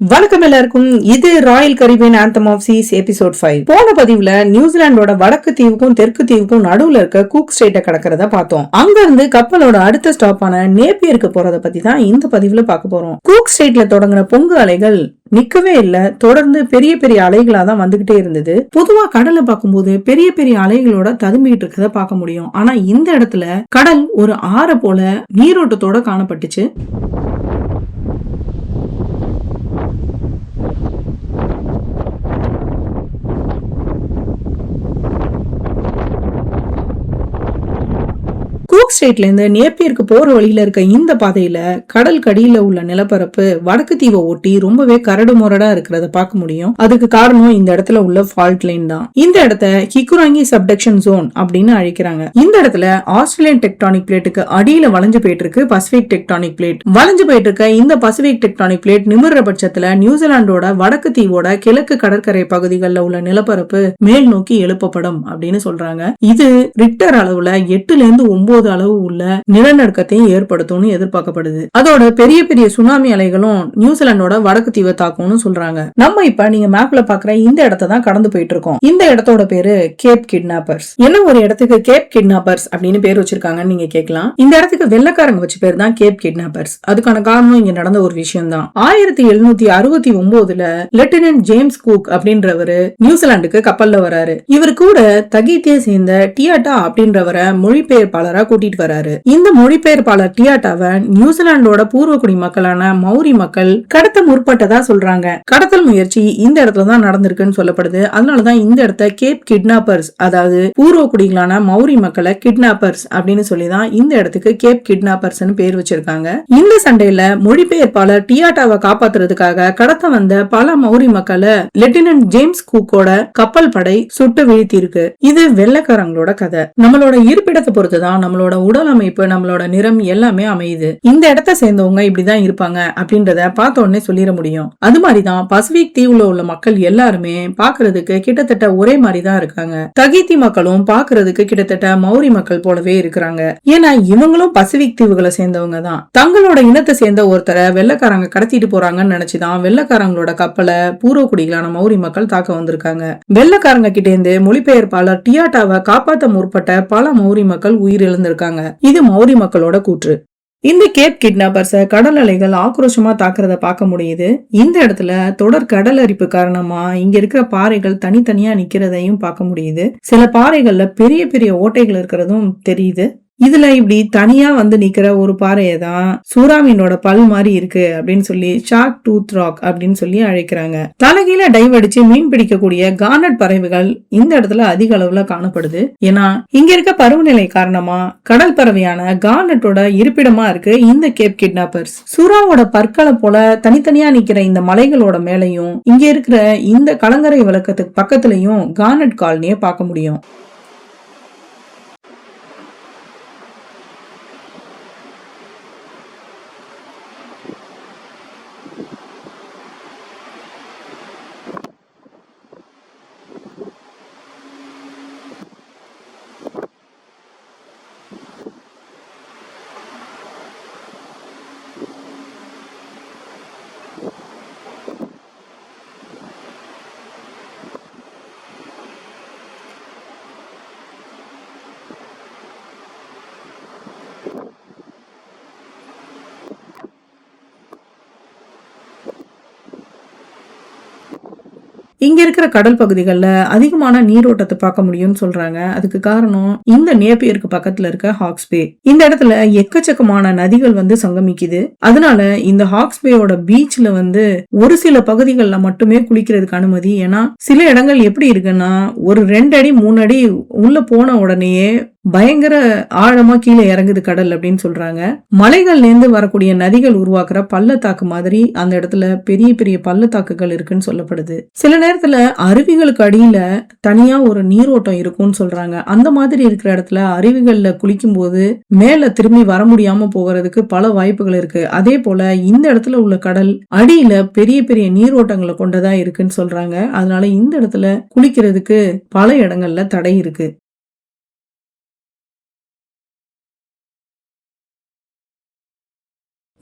வணக்கம் எல்லாருக்கும். இது Royal Caribbean Anthem of Seas episode 5. போன பதிவுல நியூசிலாண்டோட வடக்கு தீவுக்கும் தெற்கு தீவுக்கும் நடுவுல இருக்க கூக் ஸ்ட்ரெயிட்ட கடக்கிறத பார்த்தோம். அங்க இருந்து கப்பலோட அடுத்த ஸ்டாப்பான நேப்பியருக்கு போறத பத்தி தான் இந்த பதிவுல பார்க்க போறோம். கூக் ஸ்ட்ரெயிட்ல தொடங்கின பொங்கு அலைகள் நிக்கவே இல்ல, தொடர்ந்து பெரிய பெரிய அலைகளா தான் வந்துகிட்டே இருந்தது. பொதுவா கடலை பார்க்கும்போது பெரிய பெரிய அலைகளோட ததும்பிட்டு இருக்கிறத பார்க்க முடியும். ஆனா இந்த இடத்துல கடல் ஒரு ஆற போல நீரோட்டத்தோட காணப்பட்டுச்சு. கூக் ஸ்ட்ரெயிட்ல இருந்து நேப்பியருக்கு போற வழியில இருக்க இந்த பாதையில கடல் கடியில உள்ள நிலப்பரப்பு வடக்கு தீவை ஒட்டி ரொம்பவே கரடு முரடா இருக்கிறத பார்க்க முடியும். அதுக்கு காரணம் இந்த இடத்துல உள்ள ஃபால்ட் லைன் தான். இந்த இடத்த ஹிக்குராங்கி சப்டக்ஷன் ஜோன் அப்படின்னு அழைக்கிறாங்க. இந்த இடத்துல ஆஸ்திரேலியன் டெக்டானிக் பிளேட்டுக்கு அடியில வளைஞ்சு போயிட்டு இருக்கு பசிபிக் டெக்டானிக் பிளேட். வளைஞ்சு போயிட்டு இருக்க இந்த பசிபிக் டெக்டானிக் பிளேட் நிமிர்ற பட்சத்துல நியூசிலாண்டோட வடக்கு தீவோட கிழக்கு கடற்கரை பகுதிகளில் உள்ள நிலப்பரப்பு மேல் நோக்கி எழுப்பப்படும் அப்படின்னு சொல்றாங்க. இது ரிக்டர் அளவுல 8ல இருந்து 9 அளவு உள்ள நிலநடுக்கத்தையும் ஏற்படுத்தும்னு எதிர்பார்க்கப்படுது. அதோட பெரிய பெரிய சுனாமி அலைகளும் நியூசிலாண்டோட வடக்கு தீவை தாக்கும்னு சொல்றாங்க. நம்ம இப்ப நீங்க மேப்ல பாக்குற இந்த இடத்தை தான் கடந்து போயிட்டு இருக்கோம். இந்த இடத்தோட பேரு கேப் கிட்னாப்பர்ஸ். என்ன ஒரு இடத்துக்கு கேப் கிட்னாப்பர்ஸ் அப்படின்னு பேர் வச்சிருக்காங்கன்னு நீங்க கேட்கலாம். இந்த இடத்துக்கு வெள்ளக்காரங்க வச்ச பேர் தான் கேப் கிட்னாப்பர்ஸ். அதுக்கான காரணம் இங்க நடந்த ஒரு விஷயம் தான். 1769ல லெப்டினன்ட் ஜேம்ஸ் குக் அப்படின்றவரு நியூசிலாந்துக்கு கப்பல்ல வராரு. இவர் கூட தகித்தியை சேர்ந்த டியாட்டா அப்படின்றவரை மொழிபெயர்ப்பாளரா கூட்டிட்டு வராரு. இந்த மொழிபெயர்ப்பாளர் டியாட்டாவை நியூசிலாண்டோட பூர்வக்குடி மக்களான மௌரி மக்கள் கடத்த முற்பட்டதா சொல்றாங்க. கடத்தல் முயற்சி இந்த இடத்துல தான் நடந்திருக்குன்னு சொல்லப்படுது. அதனாலதான் இந்த இடத்த கேப் கிட்னாப்பர்ஸ், அதாவது பூர்வக்குடிகளான மௌரி மக்களை கிட்னாப்பர்ஸ் அப்படின்னு சொல்லிதான் இந்த இடத்துக்கு கேப் கிட்னாப்பர்ஸ் பேர் வச்சிருக்காங்க. இந்த சண்டையில மொழிபெயர்ப்பாளர் டியாட்டாவை காப்பாத்துறதுக்காக கடத்த வந்த பல மௌரி மக்களை லெப்டினன்ட் ஜேம்ஸ் குக்கோட கப்பல் படை சுட்டு வீழ்த்தி இருக்கு. இது வெள்ளக்காரங்களோட கதை. நம்மளோட இருப்பிடத்தை பொறுத்துதான் நம்மளோட உடல் அமைப்பு, நம்மளோட நிறம் எல்லாமே அமையுது. இந்த இடத்தை சேர்ந்தவங்க இப்படிதான் இருப்பாங்க அப்படின்றத பார்த்த உடனே சொல்லிட முடியும். அது மாதிரிதான் பசிபிக் தீவுல உள்ள மக்கள் எல்லாருமே பாக்குறதுக்கு கிட்டத்தட்ட ஒரே மாதிரிதான் இருக்காங்க. தகித்தி மக்களும் பாக்குறதுக்கு கிட்டத்தட்ட மௌரி மக்கள் போலவே இருக்கிறாங்க. ஏன்னா இவங்களும் பசிபிக் தீவுகளை சேர்ந்தவங்க தான். தங்களோட இனத்தை சேர்ந்த ஒருத்தரை வெள்ளக்காரங்க கடத்திட்டு போறாங்கன்னு நினைச்சுதான் வெள்ளக்காரங்களோட கப்பலை பூர்வக்குடிகளான மௌரி மக்கள் தாக்க வந்திருக்காங்க. வெள்ளக்காரங்க கிட்ட இருந்து மொழிபெயர்ப்பாளர் டியாட்டாவை காப்பாற்ற முற்பட்ட பல மௌரி மக்கள் உயிரிழந்திருக்காங்க. இது மௌரி மக்களோட கூற்று. இந்த கேப் கிட்னாப்பர்ஸ கடல் அலைகள் ஆக்ரோஷமா தாக்குறத பார்க்க முடியுது. இந்த இடத்துல தொடர் கடல் அரிப்பு காரணமா இங்க இருக்கிற பாறைகள் தனித்தனியா நிக்கிறதையும் பார்க்க முடியுது. சில பாறைகள்ல பெரிய பெரிய ஓட்டைகள் இருக்கிறதும் தெரியுது. இதுல இப்படி தனியா வந்து நிக்கிற ஒரு பாறையை தான் சூறாமீனோட பல் மாதிரி இருக்கு அப்படின்னு சொல்லி ஷார்க் டூத் ராக் அப்படின்னு சொல்லி அழைக்கிறாங்க. தலைகீழ டைவ் அடிச்சு மீன் பிடிக்கக்கூடிய கார்னட் பறவைகள் இந்த இடத்துல அதிக அளவுல காணப்படுது. ஏன்னா இங்க இருக்க பருவநிலை காரணமா கடல் பறவையான கார்னட்டோட இருப்பிடமா இருக்கு இந்த கேப் கிட்னாப்பர்ஸ். சூறாவோட பற்களை போல தனித்தனியா நிக்கிற இந்த மலைகளோட மேலையும் இங்க இருக்கிற இந்த கலங்கரை விளக்கத்துக்கு பக்கத்துலயும் கார்னட் காலனியை பார்க்க முடியும். இங்க இருக்கிற கடல் பகுதிகளில் அதிகமான நீரோட்டத்தை பார்க்க முடியும்னு சொல்றாங்க. அதுக்கு காரணம் இந்த நேப்பியருக்கு பக்கத்துல இருக்க ஹாக்ஸ் பே. இந்த இடத்துல எக்கச்சக்கமான நதிகள் வந்து சங்கமிக்குது. அதனால இந்த ஹாக்ஸ் பேயோட பீச்ல வந்து ஒரு சில பகுதிகளில் மட்டுமே குளிக்கிறதுக்கு அனுமதி. ஏன்னா சில இடங்கள் எப்படி இருக்குன்னா ஒரு 2 அடி 3 அடி உள்ள போன உடனேயே பயங்கர ஆழமா கீழே இறங்குது கடல் அப்படின்னு சொல்றாங்க. மலைகள்ல இருந்து வரக்கூடிய நதிகள் உருவாக்குற பள்ளத்தாக்கு மாதிரி அந்த இடத்துல பெரிய பெரிய பள்ளத்தாக்குகள் இருக்குன்னு சொல்லப்படுது. சில நேரத்துல அருவிகளுக்கு அடியில தனியா ஒரு நீரோட்டம் இருக்கும்னு சொல்றாங்க. அந்த மாதிரி இருக்கிற இடத்துல அருவிகள்ல குளிக்கும் போது மேல திரும்பி வர முடியாம போகிறதுக்கு பல வாய்ப்புகள் இருக்கு. அதே போல இந்த இடத்துல உள்ள கடல் அடியில பெரிய பெரிய நீரோட்டங்களை கொண்டதா இருக்குன்னு சொல்றாங்க. அதனால இந்த இடத்துல குளிக்கிறதுக்கு பல இடங்கள்ல தடை இருக்கு.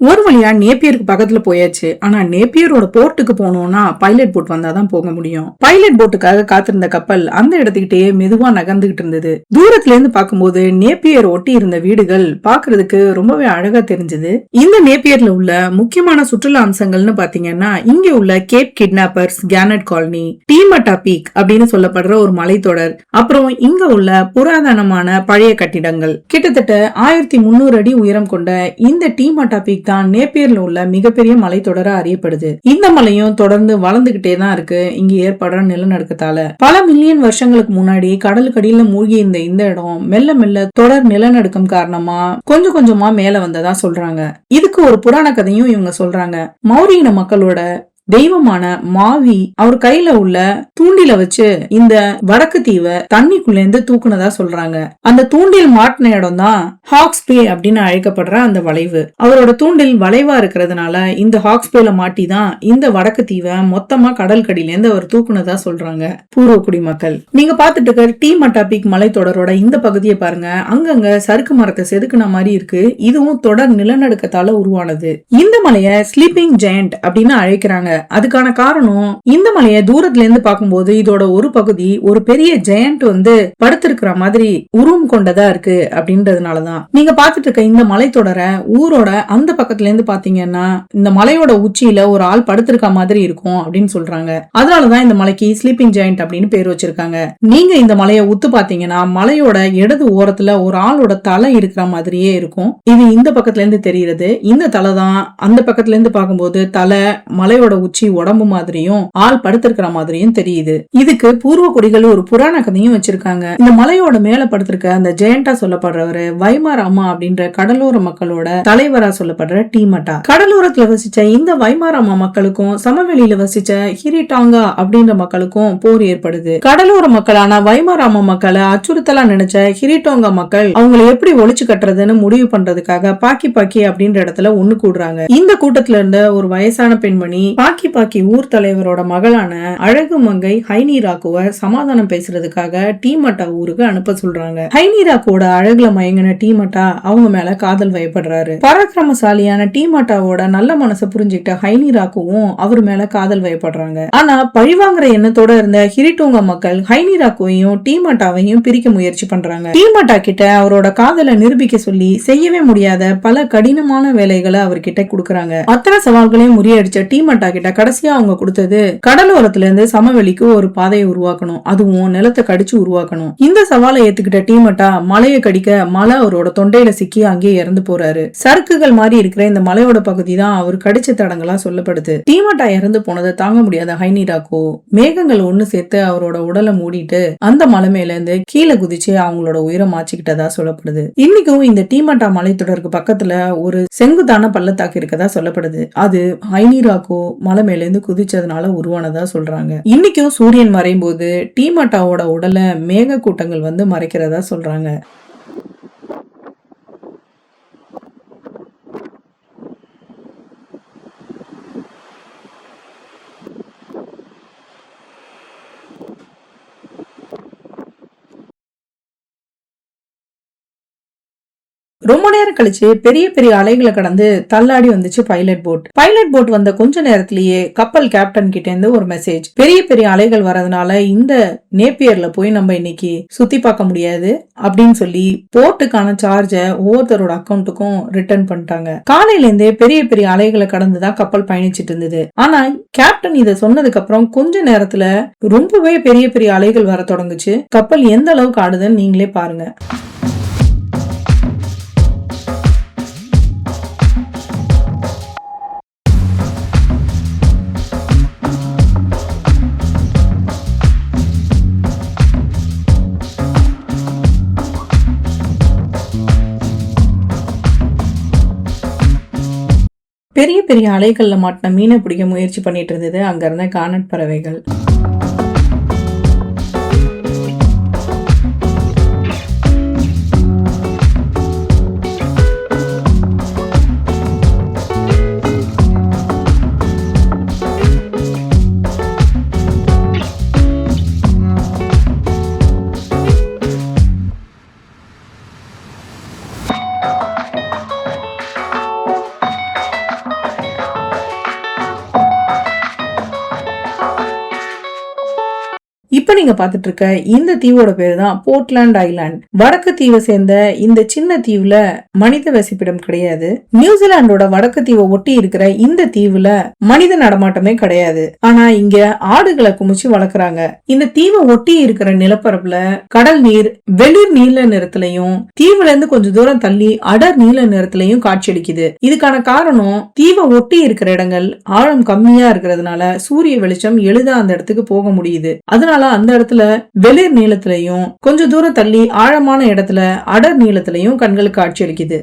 ஒரு வழியா நேப்பியருக்கு பக்கத்துல போயாச்சு. ஆனா நேப்பியரோட போர்ட்டுக்கு போனோம்னா பைலட் போட் வந்தாதான் போக முடியும். பைலட் போட்டுக்காக காத்திருந்த கப்பல் அந்த இடத்துக்கிட்டே மெதுவா நகர்ந்துகிட்டு இருந்தது. தூரத்துல இருந்து பார்க்கும்போது நேப்பியர் ஒட்டி இருந்த வீடுகள் பாக்குறதுக்கு ரொம்பவே அழகா தெரிஞ்சது. இந்த நேப்பியர்ல உள்ள முக்கியமான சுற்றுலா அம்சங்கள்னு பாத்தீங்கன்னா இங்க உள்ள Cape Kidnappers gannet colony, Te Mata peak அப்படின்னு சொல்லப்படுற ஒரு மலைத்தொடர், அப்புறம் இங்க உள்ள புராதனமான பழைய கட்டிடங்கள். கிட்டத்தட்ட 1300 அடி உயரம் கொண்ட இந்த டீமட்டா பீக் தான் நேப்பியர்ல உள்ள மிகப்பெரிய மலைத்தொடரா அறியப்படுது. இந்த மலையும் தொடர்ந்து வளர்ந்துகிட்டே தான் இருக்கு. இங்க ஏற்படுற நிலநடுக்கத்தால பல மில்லியன் வருஷங்களுக்கு முன்னாடி கடலுக்கடியில மூழ்கி இருந்த இந்த இடம் மெல்ல மெல்ல தொடர் நிலநடுக்கம் காரணமா கொஞ்சம் கொஞ்சமா மேல வந்ததா சொல்றாங்க. இதுக்கு ஒரு புராண கதையும் இவங்க சொல்றாங்க. மௌரிய மக்களோட தெய்வமான மாவி அவர் கையில உள்ள தூண்டில வச்சு இந்த வடக்கு தீவை தண்ணிக்குள்ள இருந்து தூக்குனதா சொல்றாங்க. அந்த தூண்டில் மாட்டின இடம் தான் ஹாக்ஸ் பே அப்படின்னு அழைக்கப்படுற அந்த வளைவு. அவரோட தூண்டில் வளைவா இருக்கிறதுனால இந்த ஹாக்ஸ் பேல மாட்டி தான் இந்த வடக்கு தீவை மொத்தமா கடல் கடியில இருந்து அவர் தூக்குனதா சொல்றாங்க பூர்வக்குடி மக்கள். நீங்க பாத்துட்டு இருக்க டீமட்டா பீக் மலைத்தொடரோட இந்த பகுதியை பாருங்க. அங்கங்க சறுக்கு மரத்தை செதுக்குன மாதிரி இருக்கு. இதுவும் தொடர் நிலநடுக்கத்தால உருவானது. இந்த மலைய ஸ்லீப்பிங் ஜெயண்ட் அப்படின்னு அழைக்கிறாங்க. அதுக்கான காரணம் இந்த மலையை தூரத்துல இருந்து பார்க்கும்போது இதோட ஒரு பகுதி ஒரு பெரிய ஜெயண்ட் வந்து படுத்திருக்கிற மாதிரி உருவம் கொண்டதா இருக்கு அப்படின்றதுனாலதான். நீங்க பாத்துட்டு இருக்க இந்த மலைத்தொடர ஊரோட அந்த பக்கத்துல இருந்து பாத்தீங்கன்னா இந்த மலையோட உச்சியில ஒரு ஆள் படுத்திருக்க மாதிரி இருக்கும் அப்படின்னு சொல்றாங்க. அதனாலதான் இந்த மலைக்கு ஸ்லீப்பிங் ஜெயண்ட் அப்படின்னு பேர் வச்சிருக்காங்க. நீங்க இந்த மலையை உத்து பாத்தீங்கன்னா மலையோட இடது ஓரத்துல ஒரு ஆளோட தலை இருக்கிற மாதிரியே இருக்கும். இது இந்த பக்கத்துல இருந்து தெரிகிறது. இந்த தலை தான் அந்த பக்கத்துல இருந்து பார்க்கும்போது தலை, மலையோட உச்சி, உடம்பு மாதிரியும் ஆள் படுத்திருக்கிற மாதிரியும் தெரியுது. இதுக்கு பூர்வ குடிகள் ஒரு புராண கதையும் வச்சிருக்காங்க. இந்த மலையோட மேல படுத்திருக்க அந்த ஜெயண்டா சொல்லப்படுறவரு வைமாராமா அப்படின்ற கடலோர மக்களோட தலைவரா சொல்லப்படுற டீமட்டா. கடலோரத்துல வசிச்ச இந்த வைமாராமா மக்களுக்கும் சமவெளியில வசிச்ச ஹிரிடாங்கா அப்படின்ற மக்களுக்கும் போர் ஏற்படுது. கடலோர மக்களான வைமாராமா மக்களை அச்சுறுத்தலா நினைச்ச ஹிரிடோங்கா மக்கள் அவங்களை எப்படி ஒழிச்சு கட்டுறதுன்னு முடிவு பண்றதுக்காக பாக்கி பாக்கி அப்படின்ற இடத்துல ஒண்ணு கூடுறாங்க. இந்த கூட்டத்துல இருந்த ஒரு வயசான பெண்மணி பாக்கி பாக்கி ஊர் தலைவரோட மகளான அழகு மங்கை ஹைனீராக்குவ சமாதானம் பேசுறதுக்காக டீமட்டா ஊருக்கு அனுப்ப சொல்றாங்க. ஹைனீராக்குவோட அழகுல மயங்கின டீமட்டா அவங்க மேல காதல் வயப்படுறாரு. பராக்கிரமசாலியான டீமட்டாவோட நல்ல மனசை புரிஞ்சுக்கிட்ட ஹைனீராக்குவும் அவர் மேல காதல் வயப்படுறாங்க. ஆனா பழிவாங்குற எண்ணத்தோட இருந்த ஹிரிட்டோங்கா மக்கள் ஹைனீராக்குவையும் டீமட்டாவையும் பிரிக்க முயற்சி பண்றாங்க. டீமட்டா கிட்ட அவரோட காதலை நிரூபிக்க சொல்லி செய்யவே முடியாத பல கடினமான வேலைகளை அவர்கிட்ட கொடுக்கறாங்க. அத்தனை சவால்களையும் முறியடிச்ச டீமட்டா கிட்ட கடைசியா அவங்க கொடுத்தது கடலோரத்துல இருந்து சமவெளிக்கு ஒரு பாதையை உருவாக்கணும், அதுவும் நிலத்தை கடிச்சு உருவாக்கணும். இந்த சவாலை ஏத்துக்கிட்ட டீமட்டா மலையை கடிக்க மலை அவரோட தொண்டையில சிக்கி அங்கேயே இறந்து போறாரு. சறுக்குகள் மாதிரி இருக்கிற இந்த மலையோட பகுதி தான் அவர் கடிச்ச தடங்களா சொல்லப்படுது. டீமட்டா இறந்து போனதை தாங்க முடியாத ஹைனீராக்கோ மேகங்கள் ஒண்ணு சேர்த்து அவரோட உடலை மூடிட்டு அந்த மலை மேல இருந்து கீழே குதிச்சு அவங்களோட உயிரை மாச்சிக்கிட்டதா சொல்லப்படுது. இன்னைக்கும் இந்த டீமட்டா மலைத்தொடருக்கு பக்கத்துல ஒரு செங்குத்தான பள்ளத்தாக்கு இருக்கதா சொல்லப்படுது. அது ஹைனீராக்கோ மலை மேல இருந்து குதிச்சதுனால உருவானதா சொல்றாங்க. இன்னைக்கும் சூரியன் மறையும் போது டீமட்டாவோட உடல மேக கூட்டங்கள் வந்து மறைக்கிறதா சொல்றாங்க. ரொம்ப நேரம் கழிச்சு பெரிய பெரிய அலைகளை கடந்து தள்ளாடி வந்துச்சு பைலட் போட். பைலட் போட் வந்த கொஞ்ச நேரத்திலேயே கப்பல் கேப்டன் கிட்ட இருந்து ஒரு மெசேஜ். பெரிய பெரிய அலைகள் வரதுனால இந்த நேப்பியர்ல போய் நம்ம இன்னைக்கு சுத்தி பார்க்க முடியாது அப்படின்னு சொல்லி போர்ட்டுக்கான சார்ஜ ஒவ்வொருத்தரோட அக்கௌண்ட்டுக்கும் ரிட்டர்ன் பண்ணிட்டாங்க. காலையில இருந்தே பெரிய பெரிய அலைகளை கடந்துதான் கப்பல் பயணிச்சிட்டு இருந்தது. ஆனா கேப்டன் இத சொன்னதுக்கு அப்புறம் கொஞ்ச நேரத்துல ரொம்பவே பெரிய பெரிய அலைகள் வர தொடங்குச்சு. கப்பல் எந்த அளவுக்கு ஆடுதுன்னு நீங்களே பாருங்க. பெரிய பெரிய அலைகள்ல மாட்டின மீனை பிடிக்க முயற்சி பண்ணிட்டு இருந்தது அங்க இருந்த கானட் பறவைகள். இப்ப நீங்க பாத்துட்டு இருக்க இந்த தீவோட பேரு தான் போர்ட்லாண்ட் ஐலாண்ட். வடக்கு தீவை சேர்ந்த இந்த சின்ன தீவுல மனித வசிப்பிடம் கிடையாது. நியூசிலாண்டோட வடக்கு தீவை ஒட்டி இருக்கிற இந்த தீவுல மனித நடமாட்டமே கிடையாது. ஆனா இங்க ஆடுகளை குமிச்சு வளர்க்குறாங்க. இந்த தீவை ஒட்டி இருக்கிற நிலப்பரப்புல கடல் நீர் வெளிர் நீல நிறத்திலையும் தீவுல இருந்து கொஞ்சம் தூரம் தள்ளி அடர் நீல நிறத்திலையும் காட்சியளிக்குது. இதுக்கான காரணம் தீவை ஒட்டி இருக்கிற இடங்கள் ஆழம் கம்மியா இருக்கிறதுனால சூரிய வெளிச்சம் எளிதா அந்த இடத்துக்கு போக முடியுது. அதனால அந்த இடத்துல வெளிர் நீளத்திலையும் கொஞ்சம் தூரம் தள்ளி ஆழமான இடத்துல அடர் நீளத்திலையும் கண்களுக்கு காட்சியளிக்குது.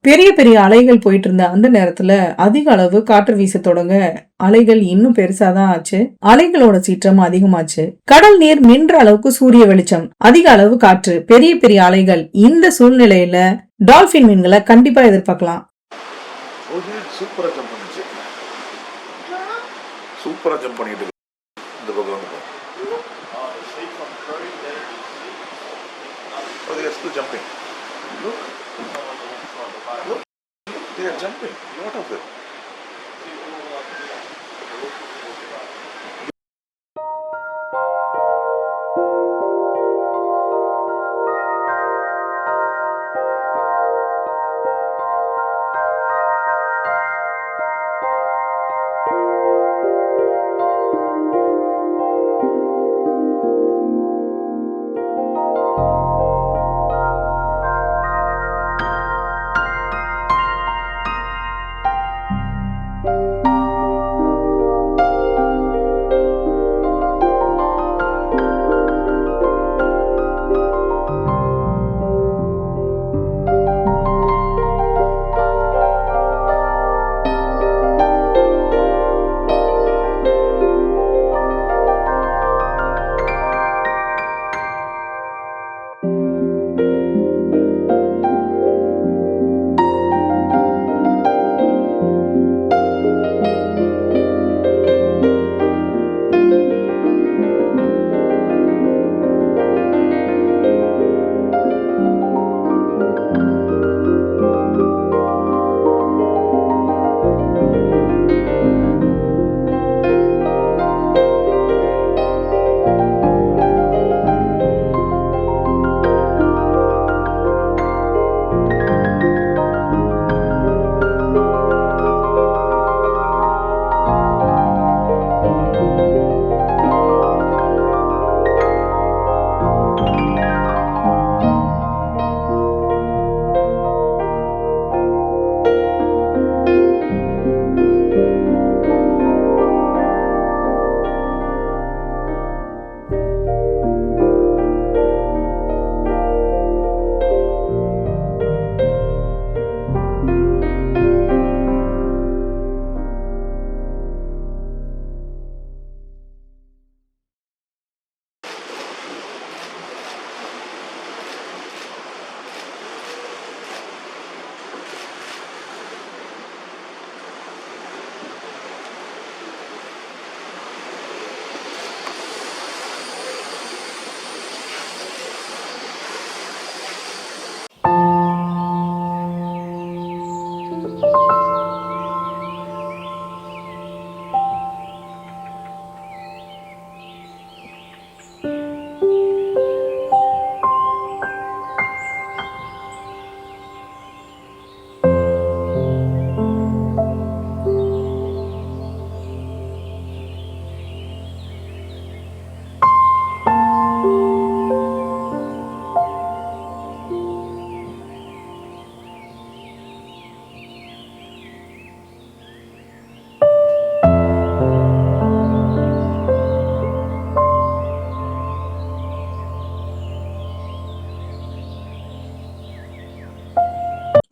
பெரிய பெரிய அலைகள் போயிட்டு இருந்த அந்த நேரத்துல அதிக அளவு காற்று வீச தொடங்க அலைகள் இன்னும் பெருசாதான் ஆச்சு. அலைகளோட சீற்றம் அதிகமாச்சு. கடல் நீர் மின்ற அளவுக்கு சூரிய வெளிச்சம், அதிக அளவு காற்று, பெரிய பெரிய அலைகள். இந்த சூழ்நிலையில டால்பின் மீன்களை கண்டிப்பா எதிர்பார்க்கலாம். சூப்பரா ஜம்ப் பண்ணிட்டு இந்த பக்கம் jumping. Look. Look. They are jumping. A lot of them.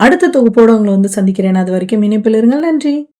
அடுத்த தொகுப்போட உங்களை வந்து சந்திக்கிறேன். அது வரைக்கும் இணைப்பில் இருங்கள். நன்றி.